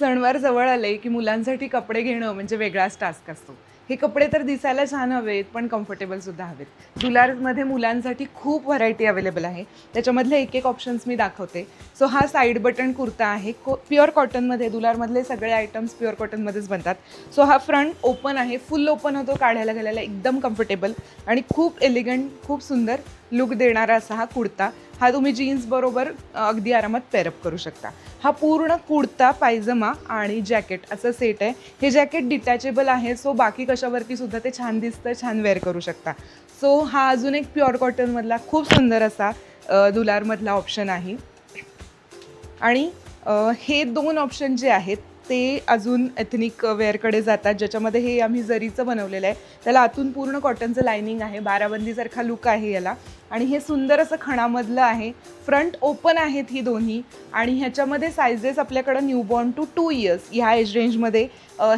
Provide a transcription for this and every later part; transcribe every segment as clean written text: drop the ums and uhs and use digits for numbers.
सणवार जवळ आले की मुलांसाठी कपडे घेणं म्हणजे वेगळाच टास्क असतो. हे कपडे तर दिसायला छान हवेत पण कम्फर्टेबलसुद्धा हवेत. दुलारमध्ये मुलांसाठी खूप व्हरायटी अवेलेबल आहे. त्याच्यामधले एक ऑप्शन्स मी दाखवते. सो हा साईड बटन कुर्ता आहे. प्युअर कॉटनमध्ये, दुलारमधले सगळे आयटम्स प्युअर कॉटनमध्येच बनतात. सो हा फ्रंट ओपन आहे, फुल ओपन होतो, काढायला घालायला एकदम कम्फर्टेबल आणि खूप एलिगंट, खूप सुंदर लुक देणारा असा हा कुर्ता. हा तुम्ही जीन्स बरोबर अगदी आरामात पेअरअप करू शकता. हा पूर्ण कुर्ता, पायजमा आणि जॅकेट असं सेट आहे. हे जॅकेट डिटॅचेबल आहे, सो बाकी कशावरती सुद्धा ते छान दिसतं, छान वेअर करू शकता. सो हा अजून एक प्युअर कॉटनमधला खूप सुंदर असा दुलारमधला ऑप्शन आहे. आणि हे 2 ऑप्शन जे आहेत ते अजून एथनिक वेअरकडे जातात, ज्याच्यामध्ये हे आम्ही जरीचं बनवलेलं आहे. त्याला आतून पूर्ण कॉटनचं लायनिंग आहे, बाराबंदीसारखा लुक आहे याला. आणि हे सुंदर असं खणामधलं आहे. फ्रंट ओपन आहेत ही दोन्ही आणि ह्याच्यामध्ये सायझेस आपल्याकडं न्यूबॉर्न टू 2 इयर्स ह्या एज रेंजमध्ये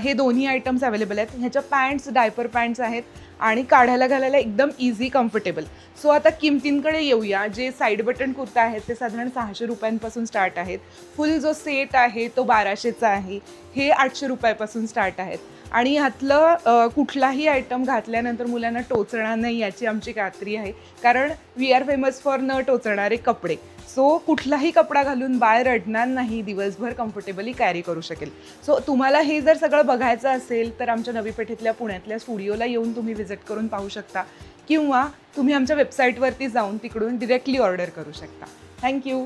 हे दोन्ही आयटम्स अवेलेबल आहेत. ह्याच्या पॅन्ट्स डायपर पॅन्ट्स आहेत आणि काढायला घालायला एकदम इझी, कम्फर्टेबल. सो आता किमतींकडे येऊया. जे साईड बटन कुर्ता आहेत ते साधारण 600 रुपयांपासून स्टार्ट आहेत. फुल जो सेट आहे तो 1200चा आहे. हे 800 रुपयापासून स्टार्ट आहेत. आणि ह्यातलं कुठलाही आयटम घातल्यानंतर मुलांना टोचणार नाही याची आमची खात्री आहे, कारण वी आर फेमस फॉर न टोचणारे कपडे. सो कुठलाही कपडा घालून बाळ रडणार नाही, दिवसभर कम्फर्टेबली कॅरी करू शकेल. सो तुम्हाला हे जर सगळं बघायचं असेल तर आमच्या नवी पेठेतल्या पुण्यातल्या स्टुडिओला येऊन तुम्ही व्हिजिट करून पाहू शकता किंवा तुम्ही आमच्या वेबसाईटवरती जाऊन तिकडून डिरेक्टली ऑर्डर करू शकता. थँक्यू.